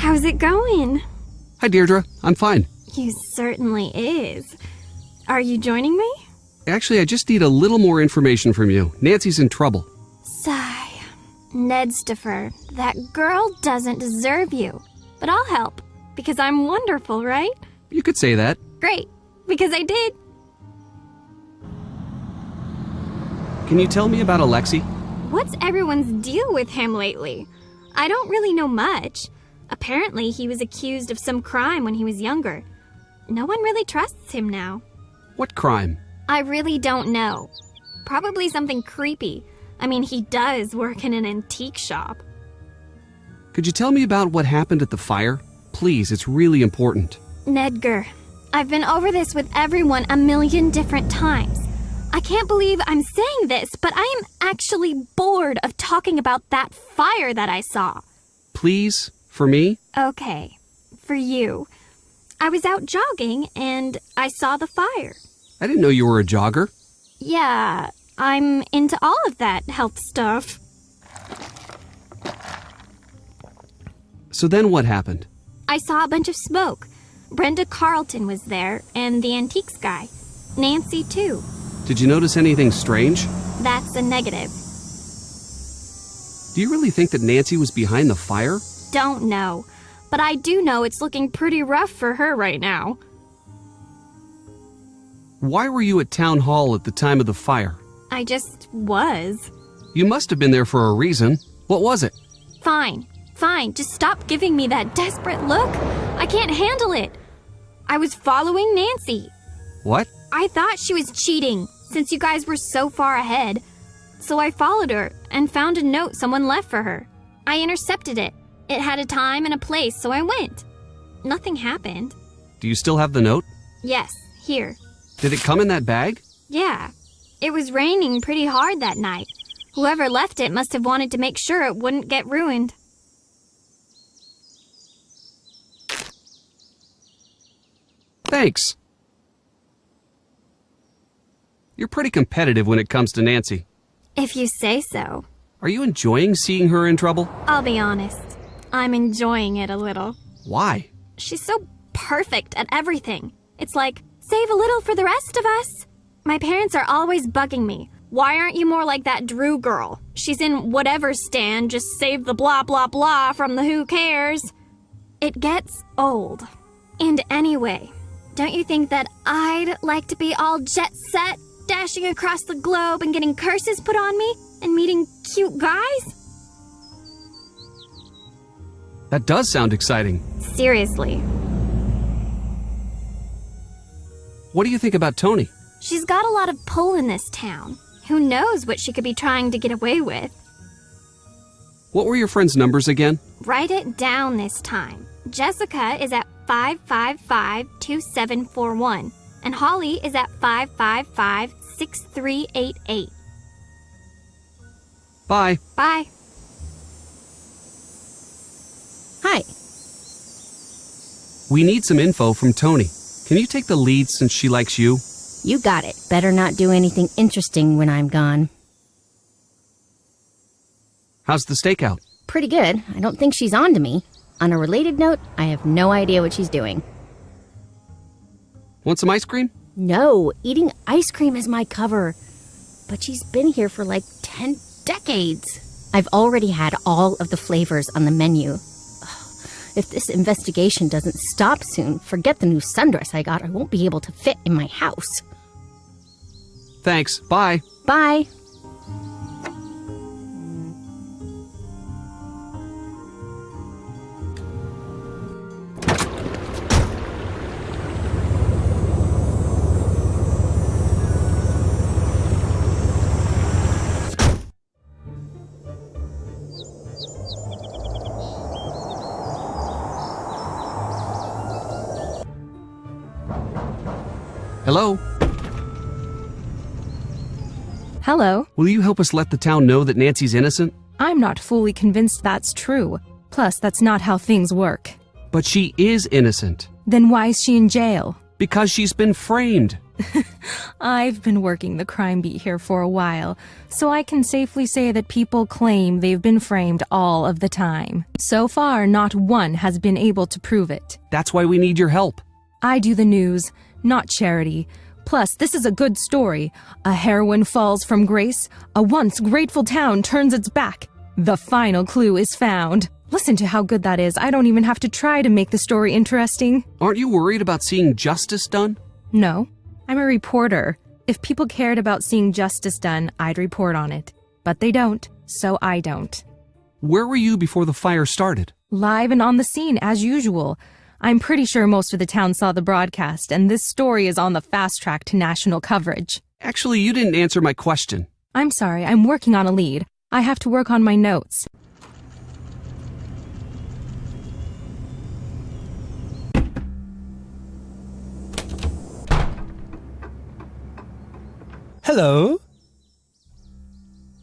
How's it going? Hi, Deirdre. I'm fine. You certainly is. Are you joining me? Actually, I just need a little more information from you. Nancy's in trouble. Sigh. Nedstifer, that girl doesn't deserve you. But I'll help, because I'm wonderful, right? You could say that. Great, because I did. Can you tell me about Alexi? What's everyone's deal with him lately? I don't really know much. Apparently, he was accused of some crime when he was younger. No one really trusts him now. What crime? I really don't know. Probably something creepy. I mean, he does work in an antique shop. Could you tell me about what happened at the fire? Please, it's really important. Nedgar, I've been over this with everyone a million different times. I can't believe I'm saying this, but I am actually bored of talking about that fire that I saw. Please, for me? Okay, for you. I was out jogging and I saw the fire. I didn't know you were a jogger. Yeah, I'm into all of that health stuff. So then what happened? I saw a bunch of smoke. Brenda Carlton was there, and the antiques guy. Nancy, too. Did you notice anything strange? That's a negative. Do you really think that Nancy was behind the fire? Don't know. But I do know it's looking pretty rough for her right now. Why were you at town hall at the time of the fire? I just was. You must have been there for a reason. What was it? Fine. Just stop giving me that desperate look. I can't handle it. I was following Nancy. What? I thought she was cheating, since you guys were so far ahead. So I followed her and found a note someone left for her. I intercepted it. It had a time and a place, so I went. Nothing happened. Do you still have the note? Yes, here. Did it come in that bag? Yeah. It was raining pretty hard that night. Whoever left it must have wanted to make sure it wouldn't get ruined. Thanks. You're pretty competitive when it comes to Nancy. If you say so. Are you enjoying seeing her in trouble? I'll be honest. I'm enjoying it a little. Why? She's so perfect at everything. It's like, save a little for the rest of us. My parents are always bugging me. Why aren't you more like that Drew girl? She's in whatever stand, just save the blah blah blah from the who cares. It gets old. And anyway, don't you think that I'd like to be all jet set, dashing across the globe and getting curses put on me and meeting cute guys? That does sound exciting. Seriously. What do you think about Tony? She's got a lot of pull in this town. Who knows what she could be trying to get away with? What were your friends' numbers again? Write it down this time. Jessica is at 555-2741, and Holly is at 555-6388. Bye. Bye. Hi. We need some info from Tony. Can you take the lead since she likes you? You got it. Better not do anything interesting when I'm gone. How's the stakeout? Pretty good. I don't think she's on to me. On a related note, I have no idea what she's doing. Want some ice cream? No, eating ice cream is my cover. But she's been here for like 10 decades. I've already had all of the flavors on the menu. If this investigation doesn't stop soon, forget the new sundress I got. I won't be able to fit in my house. Thanks. Bye. Bye. Hello? Hello. Will you help us let the town know that Nancy's innocent? I'm not fully convinced that's true. Plus, that's not how things work. But she is innocent. Then why is she in jail? Because she's been framed. I've been working the crime beat here for a while, so I can safely say that people claim they've been framed all of the time. So far, not one has been able to prove it. That's why we need your help. I do the news, not charity. Plus, this is a good story. A heroine falls from grace. A once grateful town turns its back. The final clue is found. Listen to how good that is. I don't even have to try to make the story interesting. Aren't you worried about seeing justice done? No, I'm a reporter. If people cared about seeing justice done, I'd report on it. But they don't, so I don't. Where were you before the fire started? Live and on the scene, as usual. I'm pretty sure most of the town saw the broadcast, and this story is on the fast track to national coverage. Actually, you didn't answer my question. I'm sorry, I'm working on a lead. I have to work on my notes. Hello?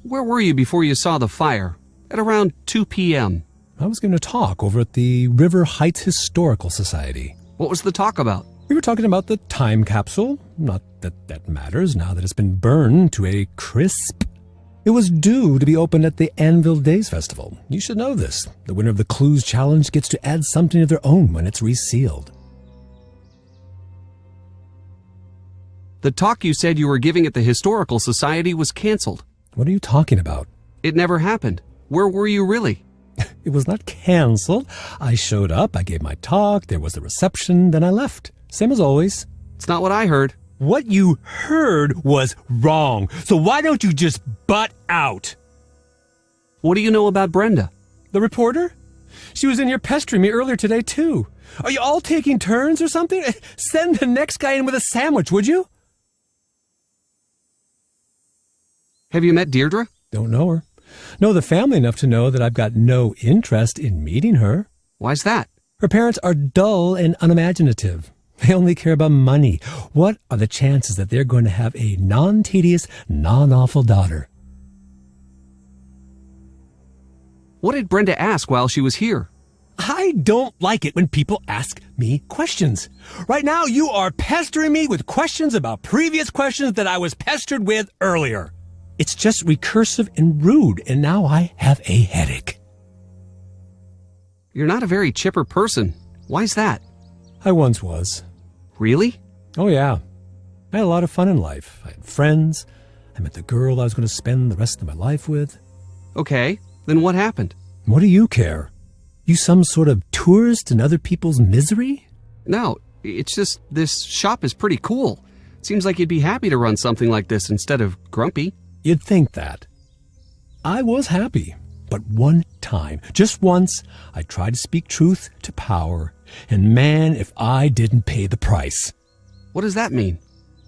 Where were you before you saw the fire? At around 2 p.m. I was going to talk over at the River Heights Historical Society. What was the talk about? We were talking about the time capsule. Not that that matters now that it's been burned to a crisp. It was due to be opened at the Anvil Days Festival. You should know this. The winner of the Clues Challenge gets to add something of their own when it's resealed. The talk you said you were giving at the Historical Society was canceled. What are you talking about? It never happened. Where were you really? It was not canceled. I showed up, I gave my talk, there was a reception, then I left. Same as always. It's not what I heard. What you heard was wrong. So why don't you just butt out? What do you know about Brenda? The reporter? She was in here pestering me earlier today, too. Are you all taking turns or something? Send the next guy in with a sandwich, would you? Have you met Deirdre? Don't know her. Know the family enough to know that I've got no interest in meeting her. Why's that? Her parents are dull and unimaginative. They only care about money. What are the chances that they're going to have a non-tedious, non-awful daughter? What did Brenda ask while she was here? I don't like it when people ask me questions. Right now, you are pestering me with questions about previous questions that I was pestered with earlier. It's just recursive and rude, and now I have a headache. You're not a very chipper person. Why's that? I once was. Really? Oh, yeah. I had a lot of fun in life. I had friends. I met the girl I was going to spend the rest of my life with. Okay, then what happened? What do you care? You some sort of tourist in other people's misery? No, it's just this shop is pretty cool. Seems like you'd be happy to run something like this instead of grumpy. You'd think that. I was happy, but one time, just once, I tried to speak truth to power, and man, if I didn't pay the price. What does that mean?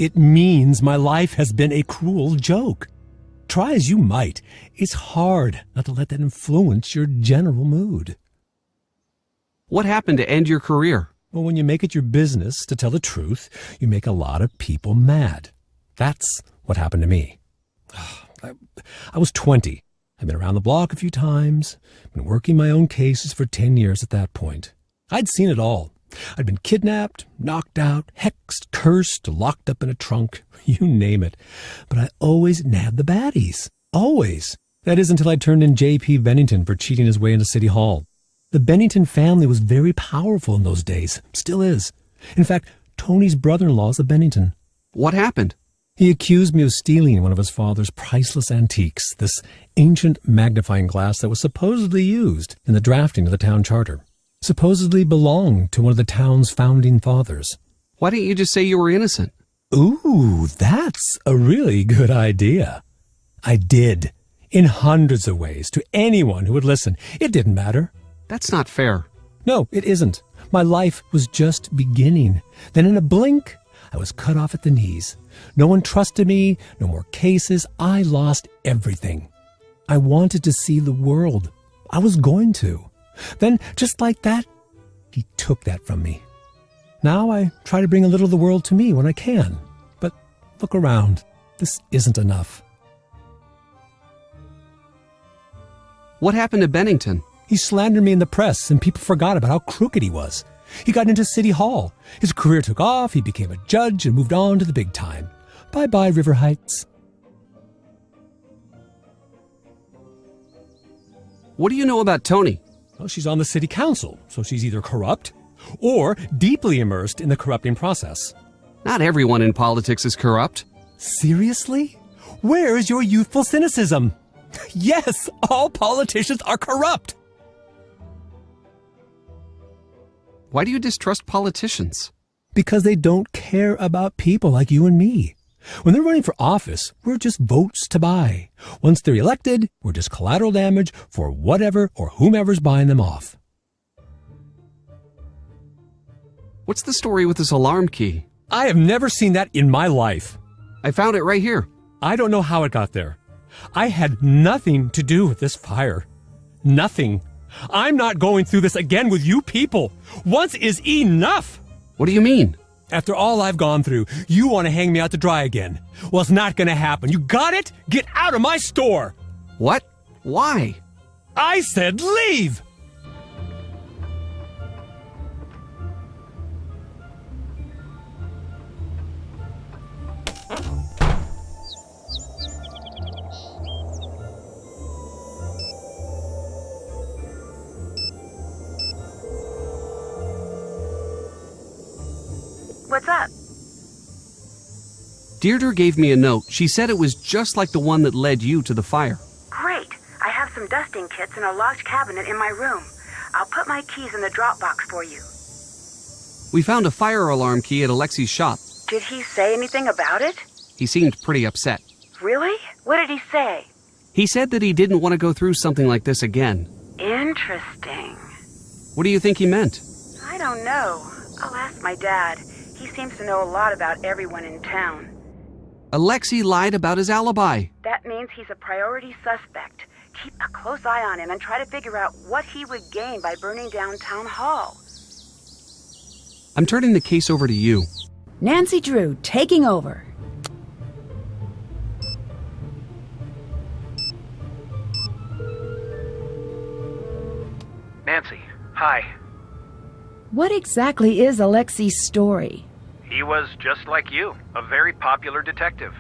It means my life has been a cruel joke. Try as you might, it's hard not to let that influence your general mood. What happened to end your career? Well, when you make it your business to tell the truth, you make a lot of people mad. That's what happened to me. I was 20. I'd been around the block a few times, been working my own cases for 10 years at that point. I'd seen it all. I'd been kidnapped, knocked out, hexed, cursed, locked up in a trunk, you name it. But I always nabbed the baddies. Always. That is until I turned in J.P. Bennington for cheating his way into City Hall. The Bennington family was very powerful in those days. Still is. In fact, Tony's brother-in-law is a Bennington. What happened? He accused me of stealing one of his father's priceless antiques, this ancient magnifying glass that was supposedly used in the drafting of the town charter. Supposedly belonged to one of the town's founding fathers. Why didn't you just say you were innocent? Ooh, that's a really good idea. I did. In hundreds of ways, to anyone who would listen. It didn't matter. That's not fair. No, it isn't. My life was just beginning. Then in a blink, I was cut off at the knees. No one trusted me, no more cases. I lost everything. I wanted to see the world. I was going to. Then, just like that, he took that from me. Now I try to bring a little of the world to me when I can. But look around. This isn't enough. What happened to Bennington? He slandered me in the press, and people forgot about how crooked he was. He got into City Hall. His career took off, he became a judge and moved on to the big time. Bye-bye, River Heights. What do you know about Tony? Well, she's on the city council, so she's either corrupt or deeply immersed in the corrupting process. Not everyone in politics is corrupt. Seriously? Where is your youthful cynicism? Yes, all politicians are corrupt. Why do you distrust politicians? Because they don't care about people like you and me. When they're running for office, we're just votes to buy. Once they're elected, we're just collateral damage for whatever or whomever's buying them off. What's the story with this alarm key? I have never seen that in my life. I found it right here. I don't know how it got there. I had nothing to do with this fire. Nothing. I'm not going through this again with you people. Once is enough. What do you mean? After all I've gone through, you want to hang me out to dry again. Well, it's not going to happen. You got it? Get out of my store. What? Why? I said leave. What's up? Deirdre gave me a note. She said it was just like the one that led you to the fire. Great. I have some dusting kits in a locked cabinet in my room. I'll put my keys in the drop box for you. We found a fire alarm key at Alexi's shop. Did he say anything about it? He seemed pretty upset. Really? What did he say? He said that he didn't want to go through something like this again. Interesting. What do you think he meant? I don't know. I'll ask my dad. He seems to know a lot about everyone in town. Alexi lied about his alibi. That means he's a priority suspect. Keep a close eye on him and try to figure out what he would gain by burning down Town Hall. I'm turning the case over to you. Nancy Drew, taking over. Nancy, hi. What exactly is Alexi's story? He was just like you, a very popular detective.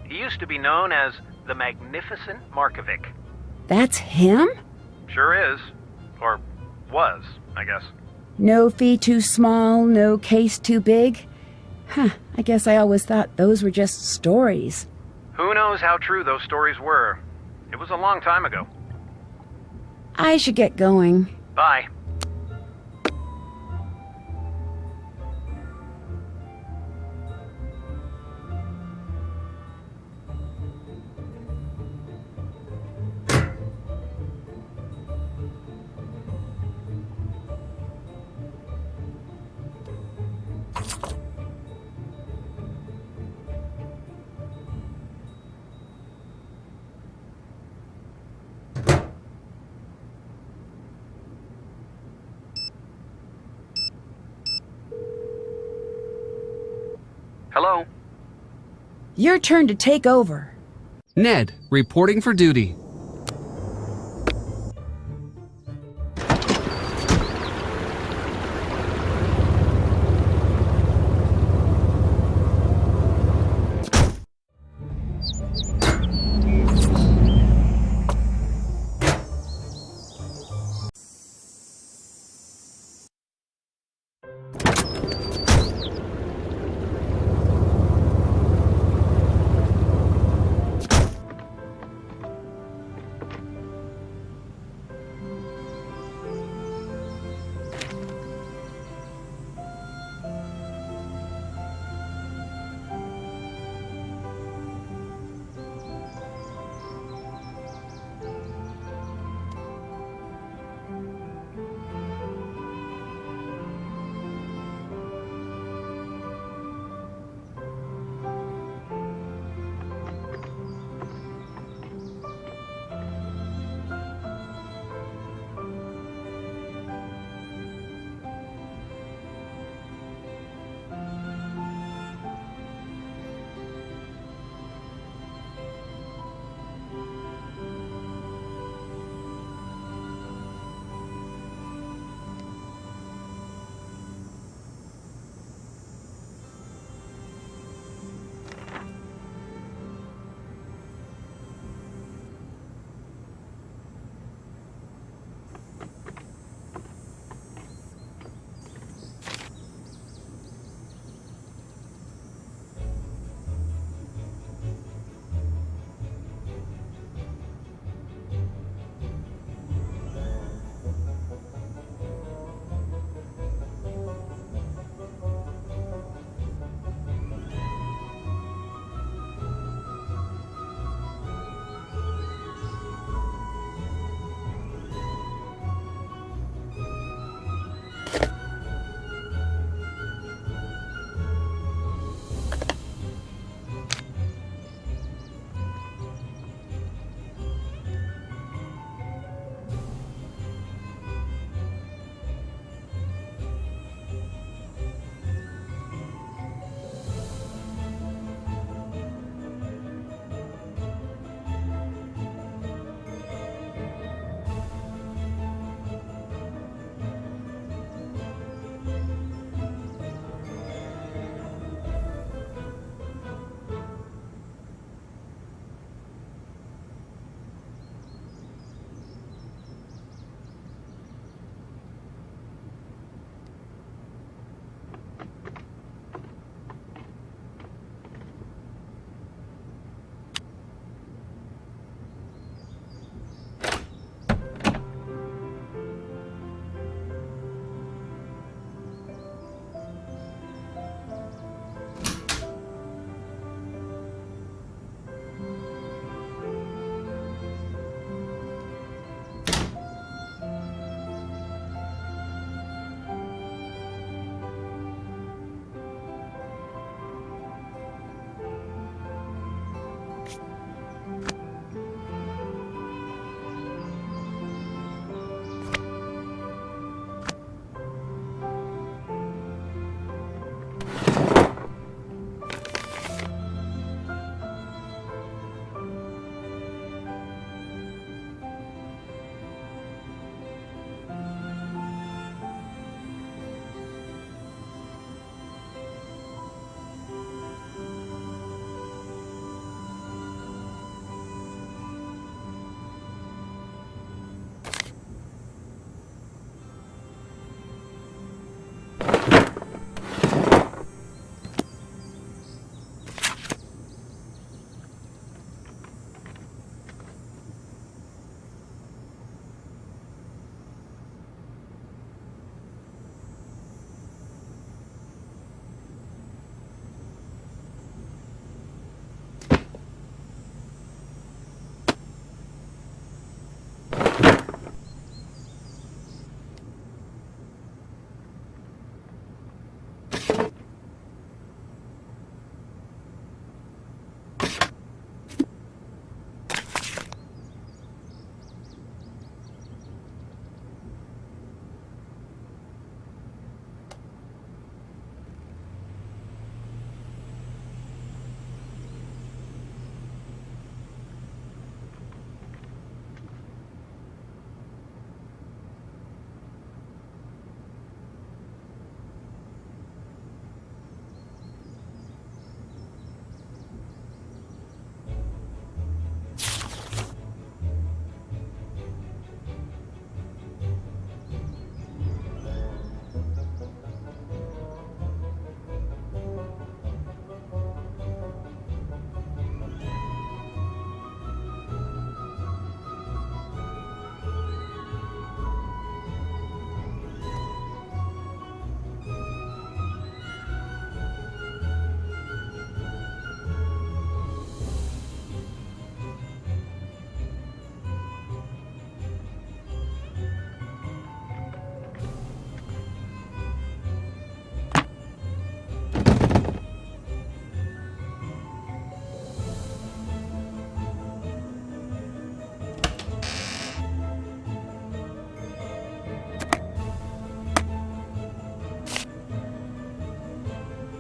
He used to be known as the Magnificent Markovic. That's him? Sure is. Or was, I guess. No fee too small, no case too big? Huh, I guess I always thought those were just stories. Who knows how true those stories were? It was a long time ago. I should get going. Bye. Hello? Your turn to take over. Ned, reporting for duty.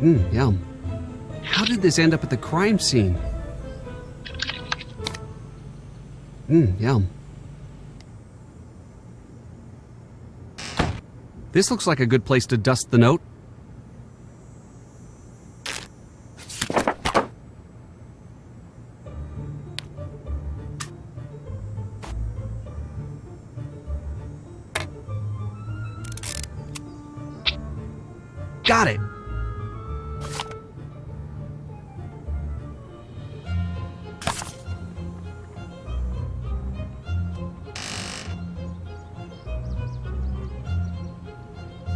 Yum. How did this end up at the crime scene? Yum. This looks like a good place to dust the note. Got it!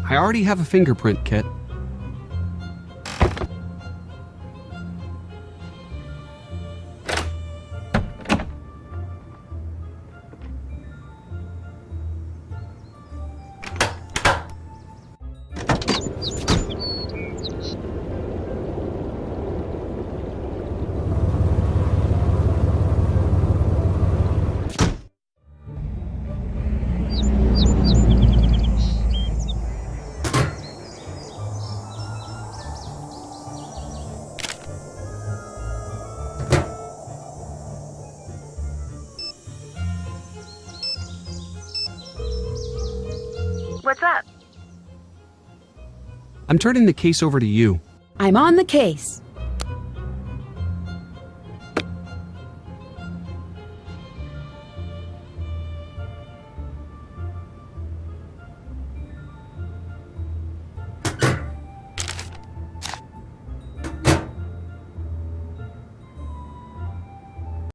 I already have a fingerprint kit. What's up? I'm turning the case over to you. I'm on the case.